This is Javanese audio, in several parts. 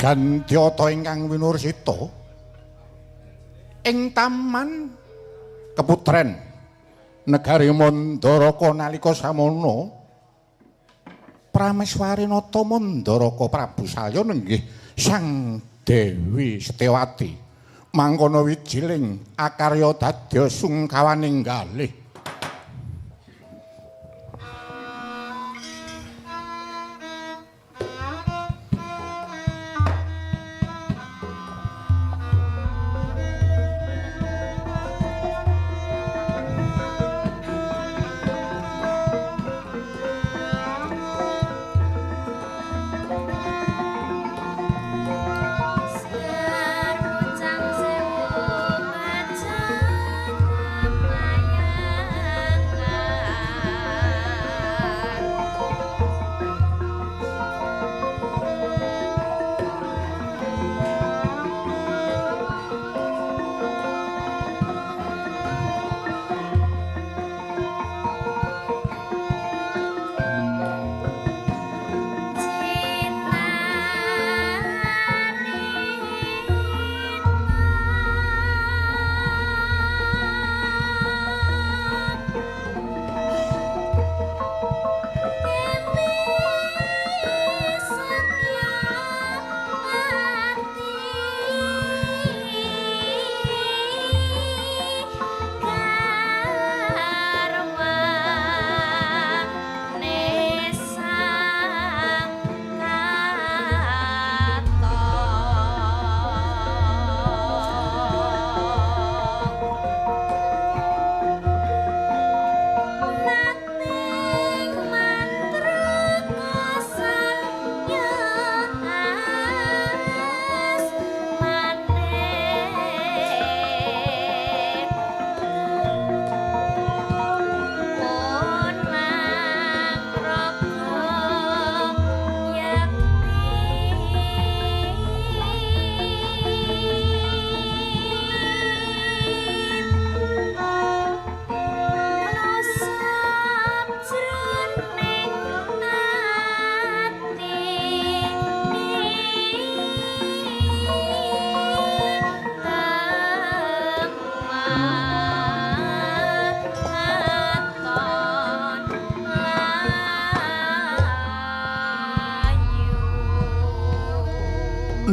Gandyata ingkang winursita ing taman keputren negari Mandaraka nalika samono Prameswari Nata Mandaraka Prabu Salya nenggih Sang Dewi Setyawati mangkono wijiling akarya dadya sungkawaning kalih.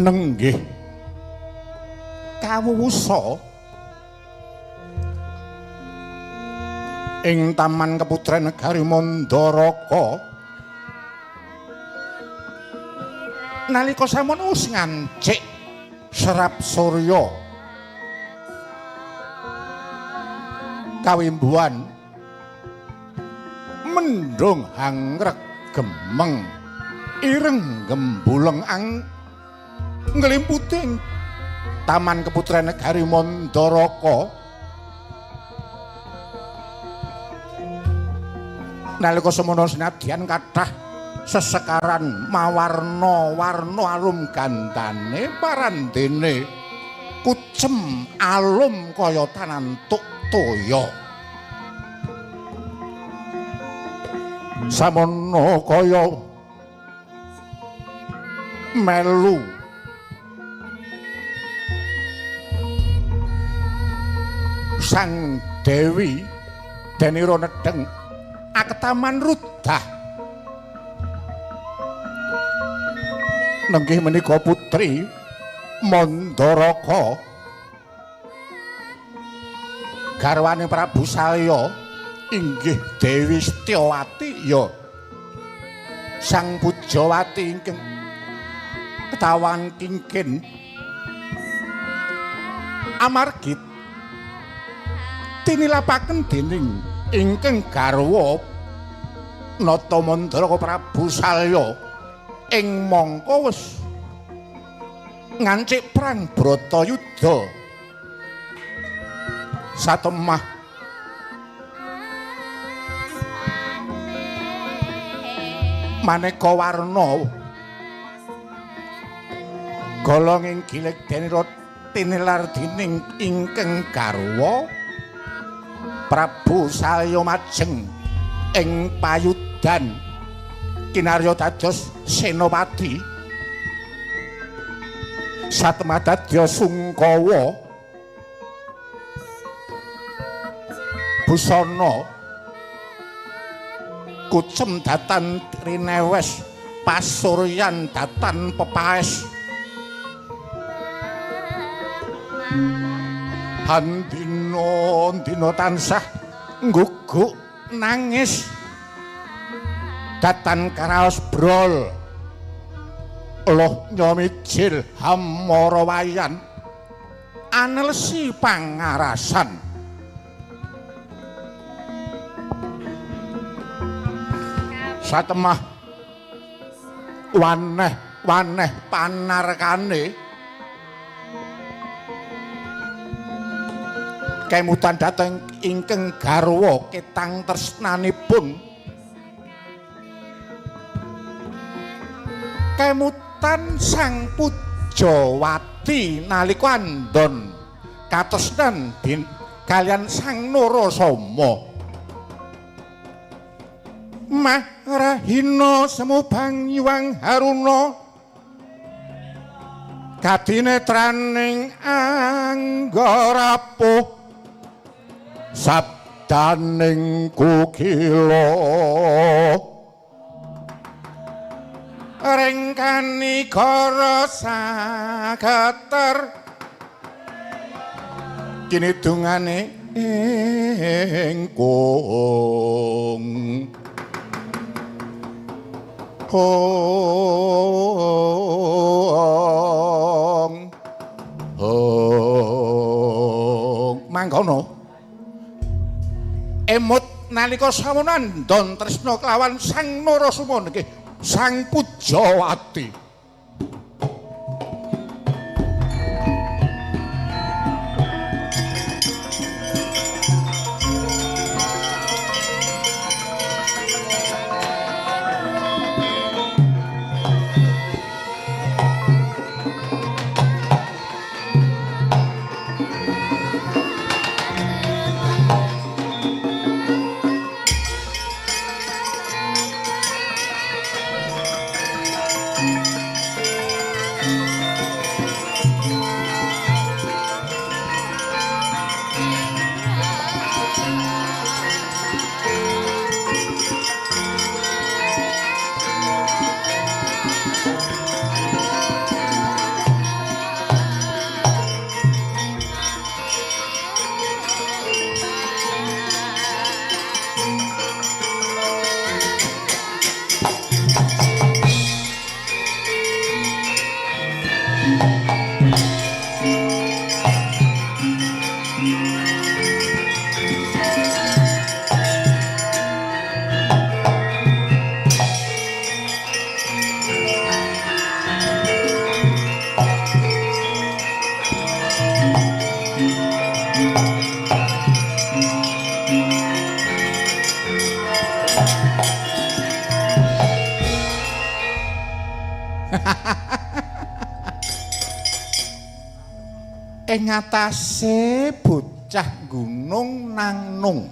Nenggih kawusa ing taman keputren negari Mandaraka nalika samono wis ngancik serap surya kawimbuhan mendung hangrek gemeng ireng gembuleng nglimputing taman keputren negari Mandaraka nalika semono senadyan kathah sesekaran mawarna-warna alum gandane parandene kucem alum kaya tanantuk toya samono kaya melu Sang Dewi Denira Nedeng aketaman rudah nenggih menika putri Mandaraka garwane Prabu Salya inggih Dewi Setyawati ya Sang Pujawati ingkang ketawan kingkin amargi tinilapaken dening ingkang garwa Nata Mandaraka Prabu Salya ing mangka wis ngancik perang Bratayuda satemah maneka warna golong ing gileg denira tinilar dening ingkang garwa Prabu Salya majeng ing payudan kinarya dados senopati satemah dadya Sungkawa busana kucem datan rinewes pasuryan datan pepaes handina tansah ngguguk nangis datan karaos brol loh nyomijil hamara wayan anelsi pangarasan satemah waneh panarkane kemutan dhateng ingkang garwa ketang tresnanipun kemutan Sang Pujawati nalika andon katresnan kaliyan Sang Narasoma Marahina semubang Hyang Haruna kadinetraning anggarapuh sabdaning kukila rengkani kara sageter kinidungane ingkung hong mangkono emut nalika samunan don tresna kelawan Sang Narasoma nggih Sang Pujawati ing atase bocah gunung nangnung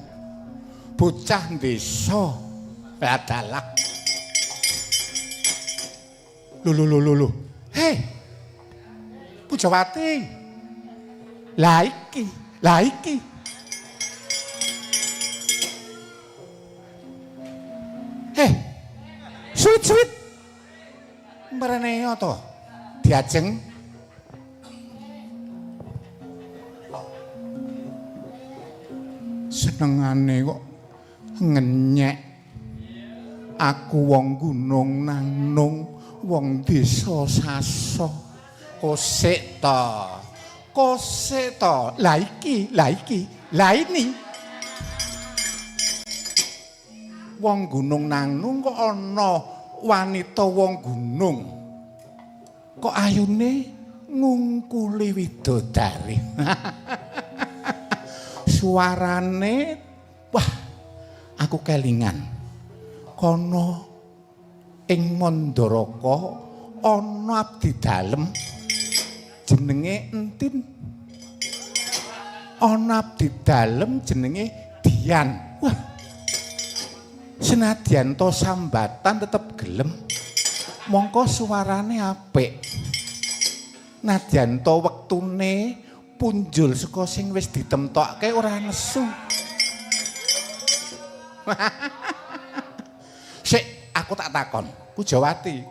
bocah desa badalah lho hei Pujawati lah iki hei suwit mrene to diajeng senengane kok ngenyek aku wong gunung nangnung wong desa sasa kosek to lah iki lah ini wong gunung nangnung kok ana wanita wong gunung kok ayune ngungkuli widodari suarane wah aku kelingan kono ing Mandaraka ana abdi dalem jenenge entin ana abdi dalem jenenge Dian wah senadyan to sambatan tetep gelem mongko suarane apik Nadyan to wektune punjul saka sing wis ditemtokke ora nesu. Sik, aku tak takon, Pujawati.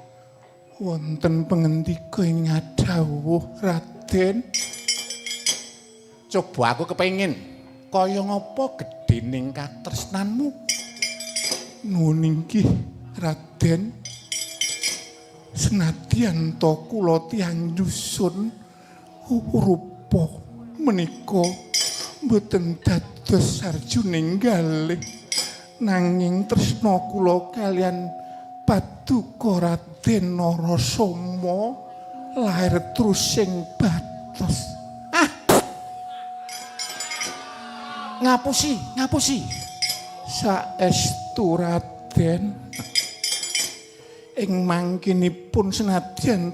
Wonten pangendika ing ngadhawuh, Raden. Coba aku kepengin kaya ngapa gedhening katresnanmu. Nuwun inggih, Raden. Senadyan to kula tiyang dusun rupa menika mboten dados sarjuning galih nanging tresna kula kalian Paduka Raden Narasoma lair trusing batos. Ngapusi. Saestu Raden. Ing mangkinipun senadyan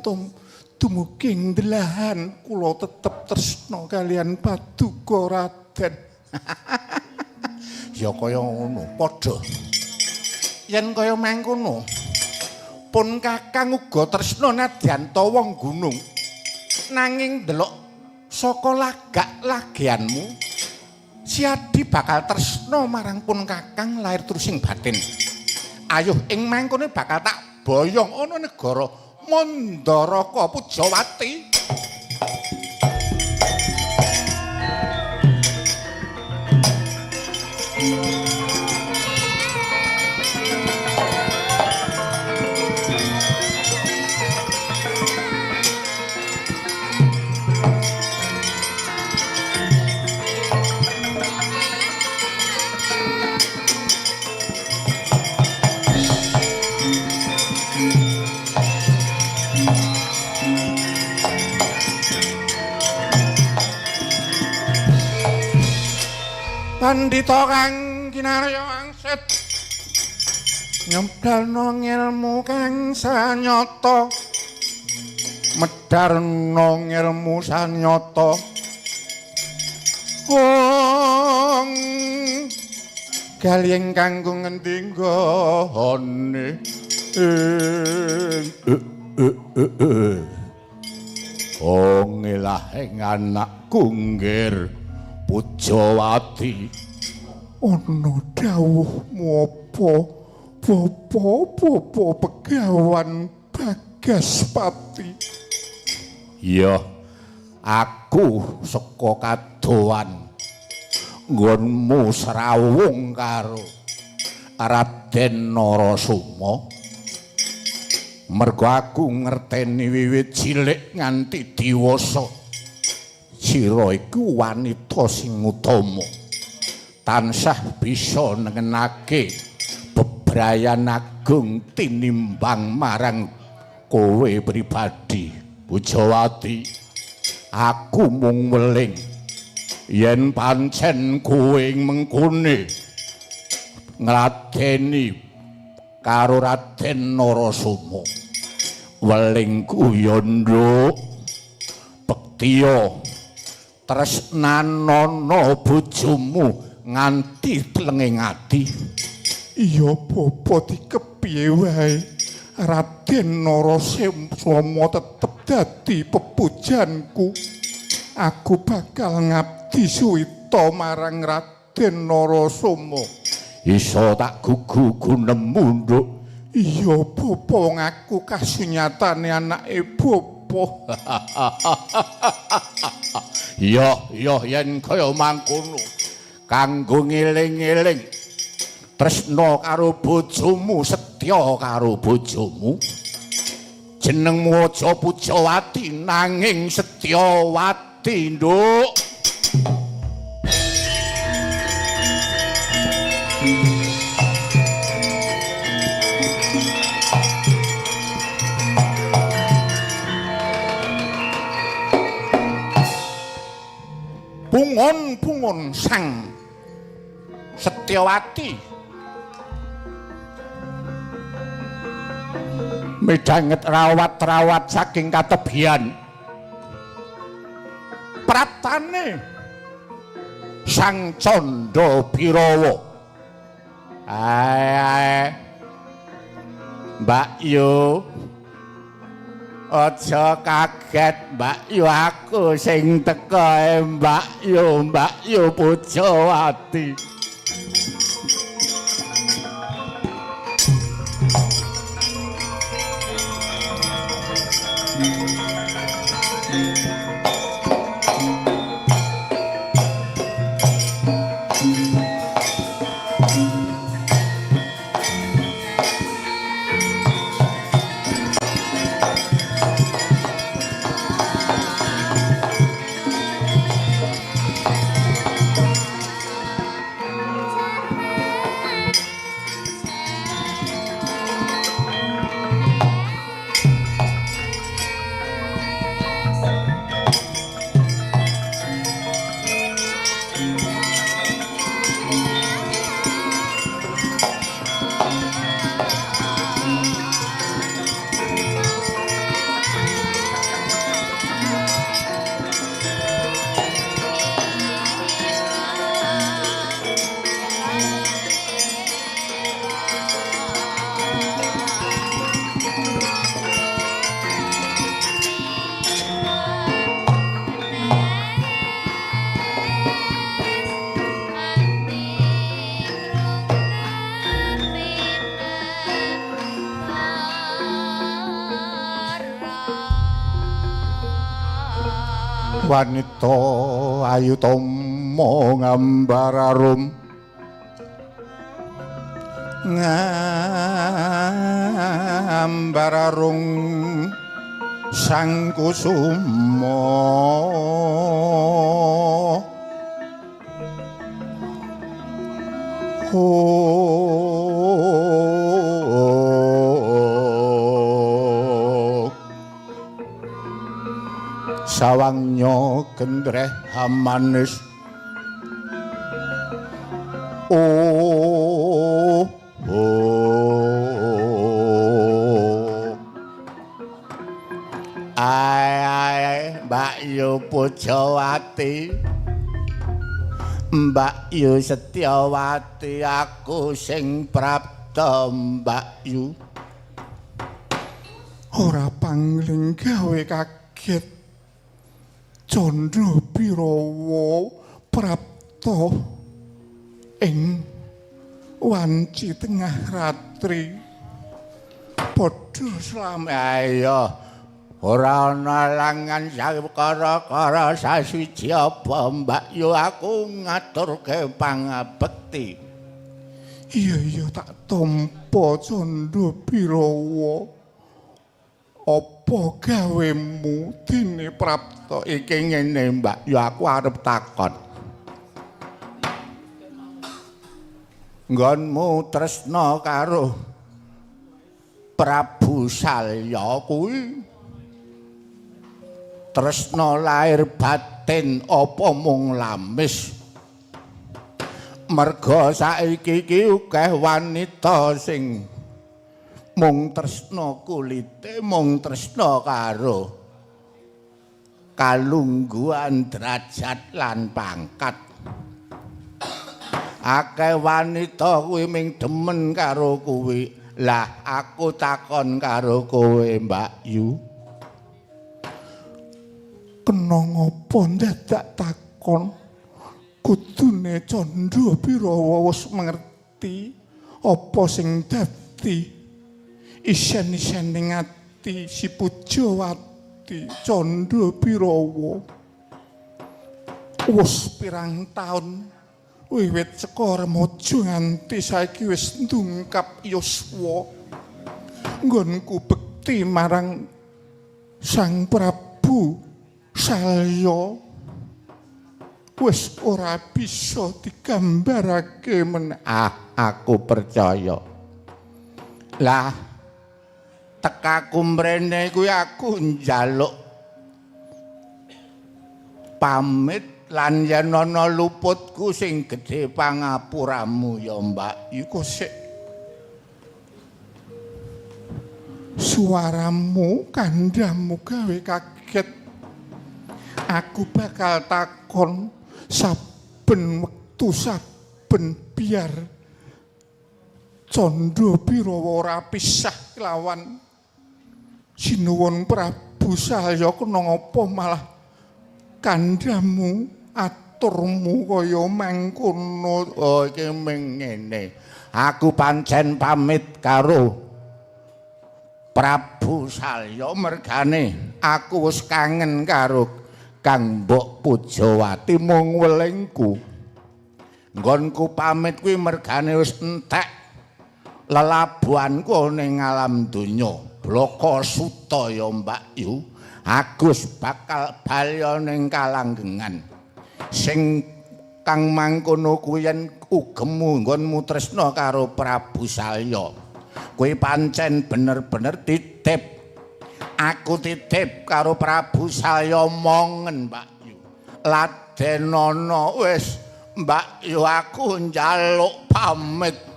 dumugi ndelahan kula tetep tresna kalian Paduka Raden. Ya kaya ngono padha. Yen kaya mangkono pun Kakang uga tresna nadyan ta wong gunung. Nanging ndelok saka lagak-lagianmu si Adi bakal tresna marang pun Kakang lair trusing batin. Ayuh ing mangkono bakal tak boyong ana negara Mandaraka Pujawati. Pandhita kang kinarya wangsit nyemdalno ngilmu kang sanyata medharno ngilmu sanyata wong galih kanggo ngendi nggone ngelah ing anak kunggir Pujawati. Ana dawuhmu apa? Bapa Begawan Bagaspati. Ya, aku saka Kadowan nggonmu srawung karo Raden Narasoma. Mergo aku ngerteni wiwit cilik nganti diwasa. Sira iku wanita sing utama. Tansah bisa nengenake bebrayan agung tinimbang marang kowe pribadi, Pujawati. Aku mung weling yen pancen kowe mengkune ngladeni karo Raden Narasoma. Welingku ya nduk bektiya tresnanono bojomu nganti tlenging ati. Iya bapa dikepiye wae Raden Narasoma tetep dadi pepujanku. Aku bakal ngabdi suwita marang Raden Narasoma. Iso tak gugu nemu nduk. Iya bapa wong aku kasunyatane anake bapa. Ya yen kaya mangkono kanggo ngeling-eling tresna karo bojomu, setya karo bojomu. Jenengmu aja Pujawati nanging Setyawati, nduk. Pungon sang Setyawati midhanget rawat-rawat saking katebian pratane Sang Candha Birawa. Ae Mbak Yu Aja kaget Mbak Yu aku sing teka Mbak Yu Pujawati. Wanita ayu tomo ngambararum ngambararung sang kusuma sawangnya gendreh manis Mbak Yu Pujawati Mbak Yu Setyawati aku sing prapta Mbak Yu ora pangling gawe kaget Candra Birawa prapta ing wanci tengah ratri padha slame ayo ora ana langan sawekara sasuci apa Mbak Yu aku ngaturke pangabekti iya tak tampa Candra Birawa apa gawemu dene prapta iki ngene Mbak Yu aku arep takon nggonmu tresna karo Prabu Salya kuwi tresna lahir batin apa mung lamis merga saiki iki akeh wanita sing mung tresna kulite mung tresna karo kalungguhan derajat lan pangkat akeh wanita kuwi ming demen karo kuwi lah aku takon karo kowe Mbak Yu kena ngopo dadak takon kudune Candra Birawa wis mengerti apa sing dadi isen-isening ati si Pujawati Candra Birawa wis pirang taun wiwit saka remaja nganti saiki wis ndungkap yuswa nggonku bekti marang Sang Prabu Salya wis ora bisa digambarake men aku percaya lah tekaku mrene kuwi aku njaluk pamit lan yen ana luputku sing gedhe pangapuramu ya Mbak iku sik suaramu kandhamu gawe kaget aku bakal takon saben wektu saben biar Candra Birawa ora pisah lawan Sinuwun Prabu saya kena ngapa malah kandhamu aturmu kaya mangkono. Oh iki ngene. Aku pancen pamit karo Prabu Salya mergane aku wis kangen karo Kang Mbok Pujawati mung welingku. Nggonku pamit kuwi mergane wis entek lelabuhanku ning alam donya. Blaka suta ya Mbak Yu. Agus bakal balya ning kalanggengan. Sing kang mangkono kuwi yen ugemu nggonmu tresna karo Prabu Salya. Kuwi pancen bener-bener titip. Aku titip karo Prabu Salya mongen Mbak Yu. Ladenana wis Mbak Yu aku njaluk pamit.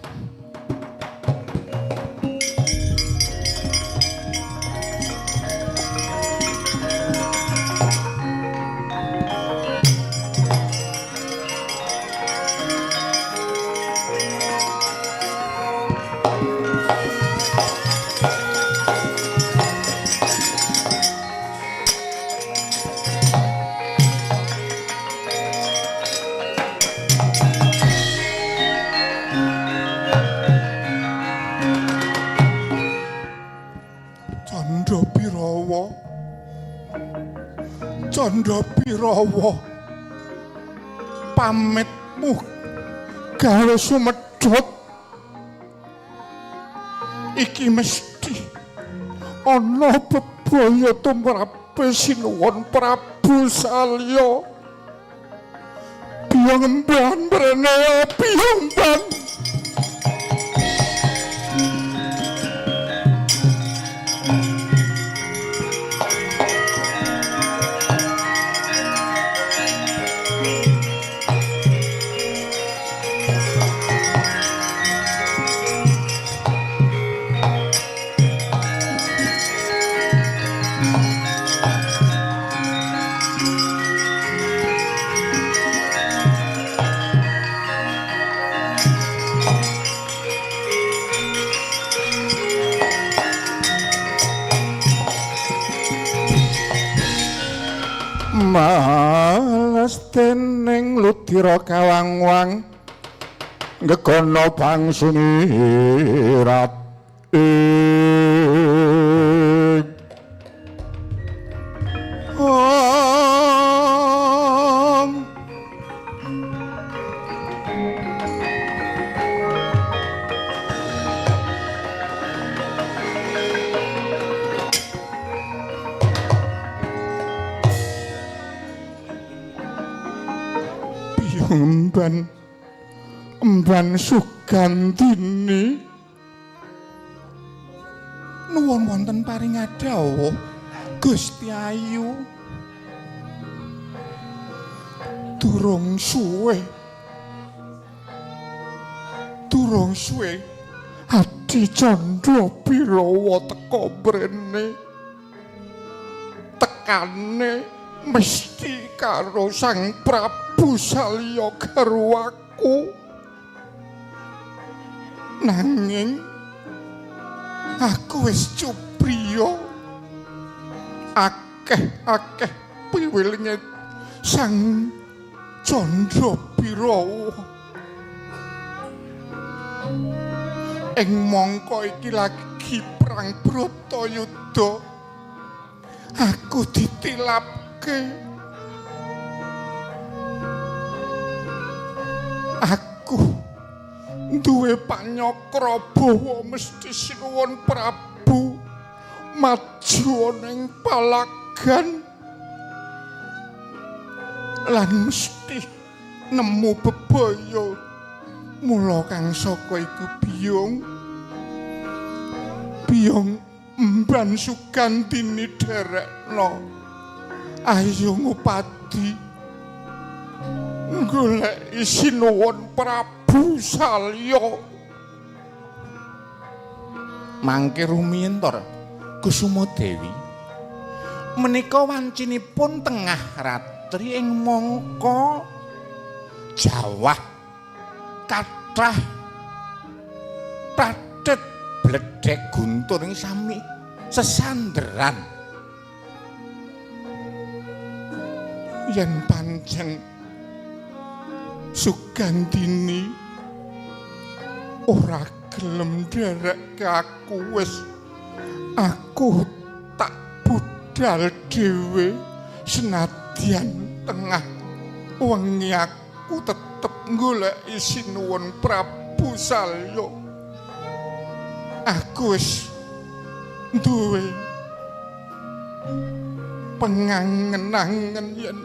Candra Pirawa pamitmu gawe sumedhot iki mesti ana bebaya tumrape sinuwun Prabu Salya. Biyong mban mrene biyong mban. Malas dening ludira kawang-wang ngegono bangsumirat Emban Sugandini nuwun wonten paring adhawuh Gusti Ayu. Durung suwe Adi Candra Pirawa teka mrene. Tekane mesti karo Sang Prabu Salya garwaku. Nanging aku wis cupriya akeh piwelinge Sang Candra Pirawa. Ing mangka iki lagi perang Bratayuda. Aku ditilapke. Aku duwe panyakra bawa mesti sinuwun Prabu maju ning palagan lan mesti nemu bebaya. Mula kang saka iku biyong Mban Sugandini derekno. Ayo ngupadi golek sinuwun Prabu Salya. Mangke rumiyin to Kusuma Dewi. Menika wancinipun tengah ratri ing mangka jawah kathah pradet bledhek guntur ing sami sesanderan yen pancen Sugandini ora gelem nderek aku wis aku tak budal dhewe senadyan tengah wengi aku tetep goleki sinuwun Prabu Salya. Aku wis duwe pengangen-angen yen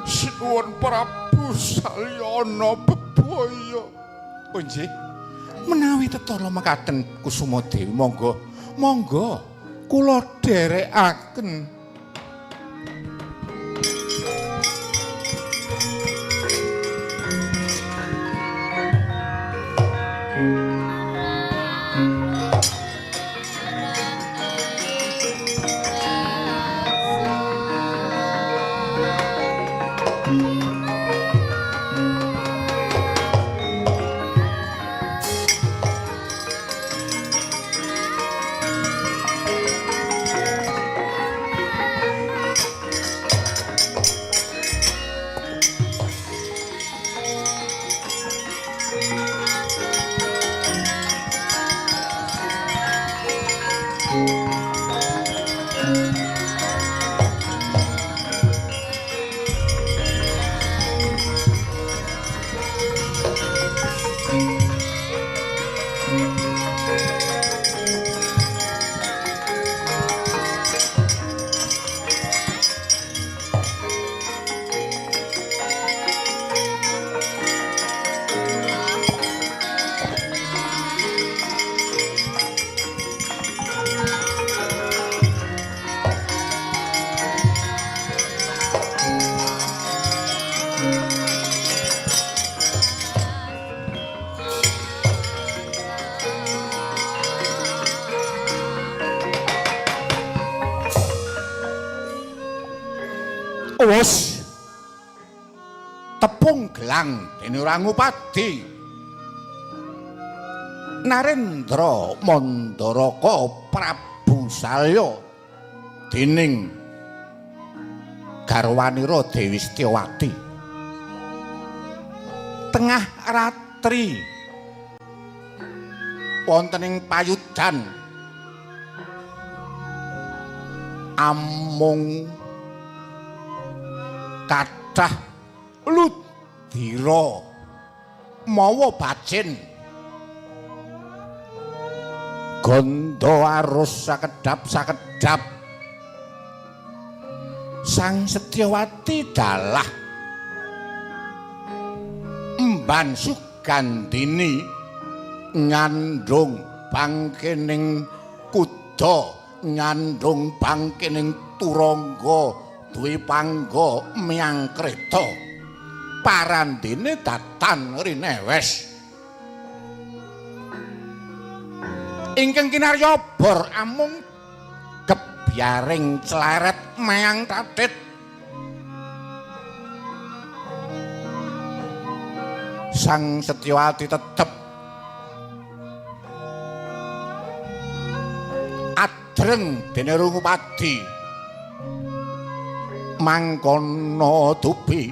sinuwun Prabu Salya ana bebaya. Oh nggih. Menawi tetala mekaten Kusuma Dewi, monggo kula dherekaken. Wes tepung gelang dene Rangupadi Narendra Mandaraka Prabu Salya dening garwanira Dewi Setyawati. Tengah ratri wonten ing payudan amung kathah ludira mawa bacin gondo arus sakedhap Sang Setyawati dalah emban Sugandini ngandung bangkening kuda ngandung bangkening turangga duwe pangga miyang kreta parandene datan rinewes ingkang kinarya bor amung gebyaring cleret mayang tatit Sang Setyawati tetep adreng dene Rangupadi mangkono dubi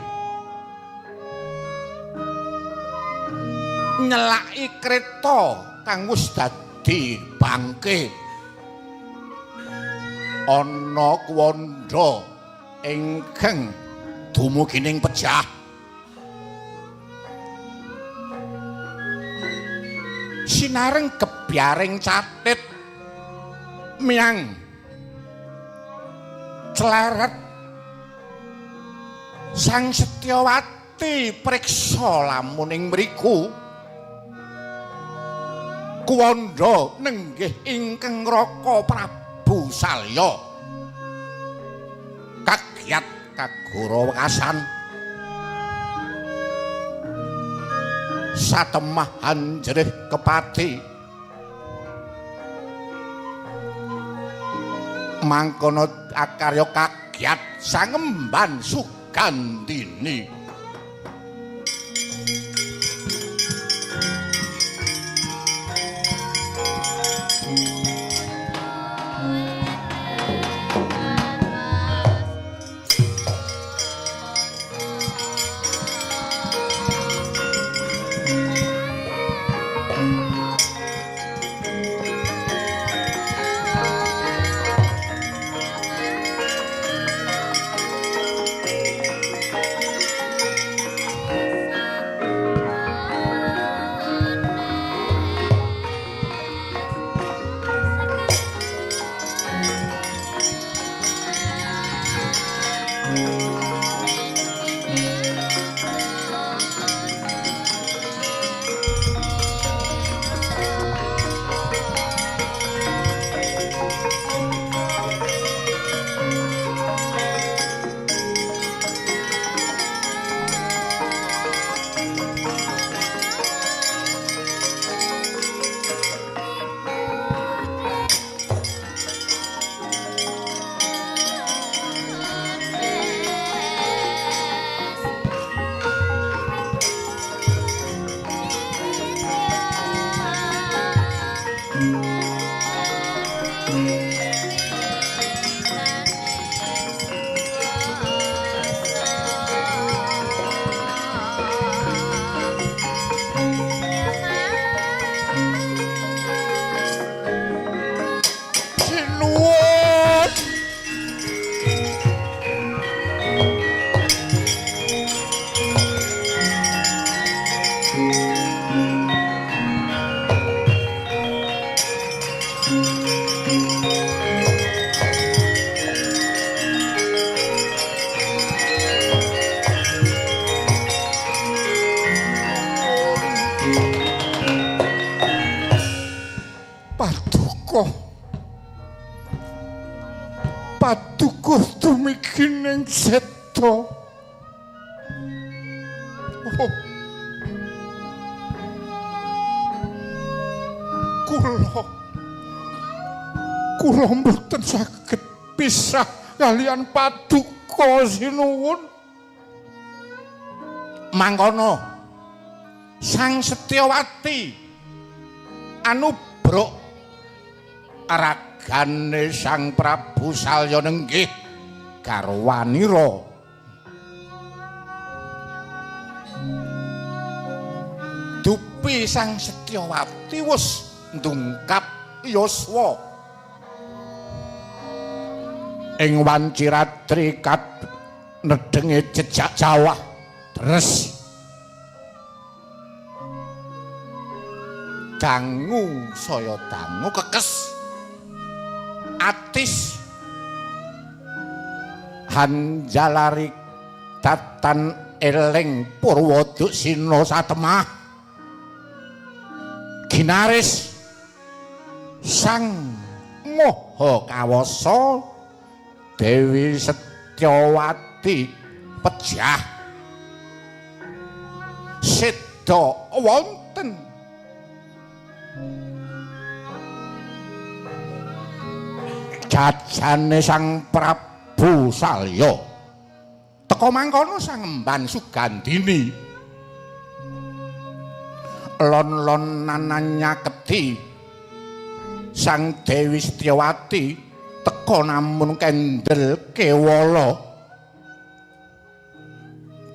nyelaki kreta kang wis dadi bangke ana kuwanda ingkang dumugining pejah sinareng gebyaring catit miyang cleret Sang Setyawati priksa lamun ing mriku kuwanda nenggih ingkang Raka Prabu Salya kagiat kagara wekasan satemahan jerih kepati mangkono akarya kagiat sangemban Sugandini Paduka dumugi ning seda. Kula mboten saged pisah kaliyan Paduka sinuwun. Mangkono Sang Setyawati anubruk ragane Sang Prabu Salya nenggih garwanira. Dupi Sang Setyawati wis ndungkap yuswa ing Wanciratri kat nedenge jejak Jawa deres dangu saya dangu kekes atis hanjalari tatan eling Purwaduk Sina satemah ginaris Sang Maha Kawasa Dewi Setyawati pejah seda wonten jajane Sang Prabu Salya teka mangkono Sang Emban Sugandini lon-lonan nyaketi Sang Dewi Setyawati teka namun kendel kewala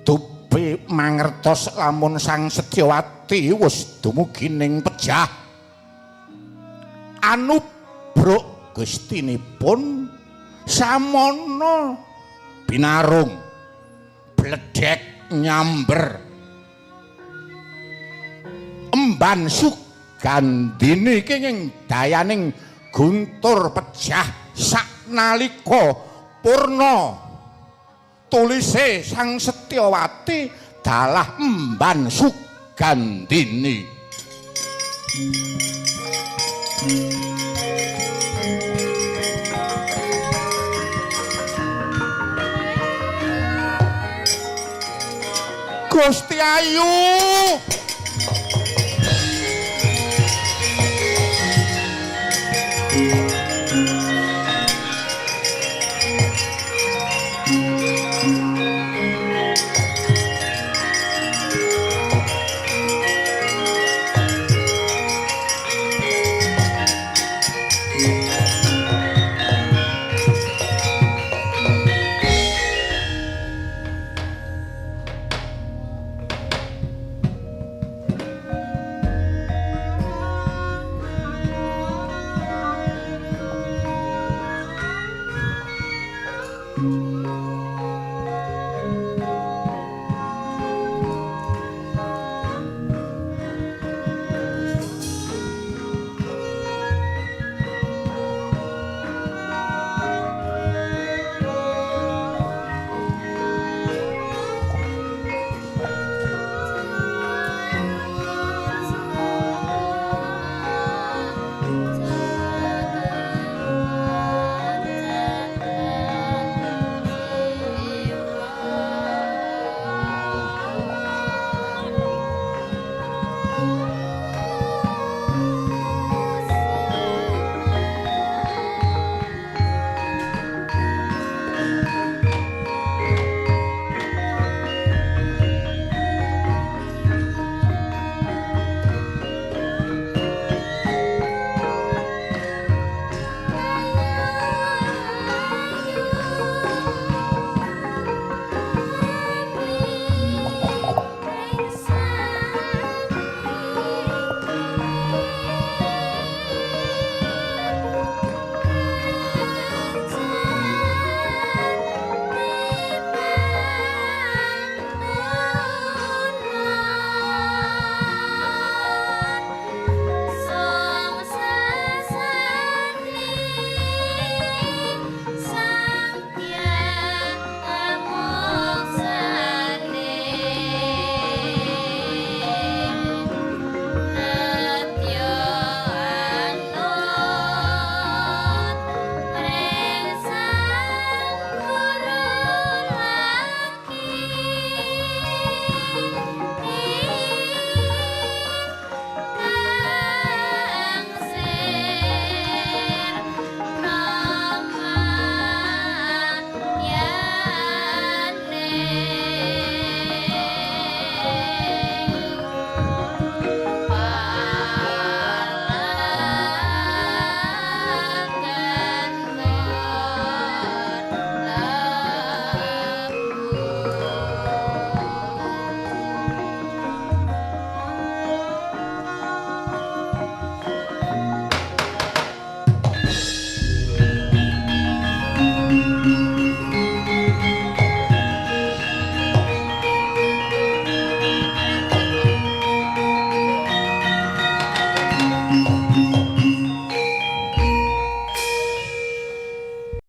dupi mangertos lamun Sang Setyawati wis dumugi ning pejah anubruk gustinipun samono binarung bledhek nyamber Emban Sugandini kenging dayaning guntur pejah saknalika purna tulise Sang Setyawati dalah Emban Sugandini. Gusti Ayu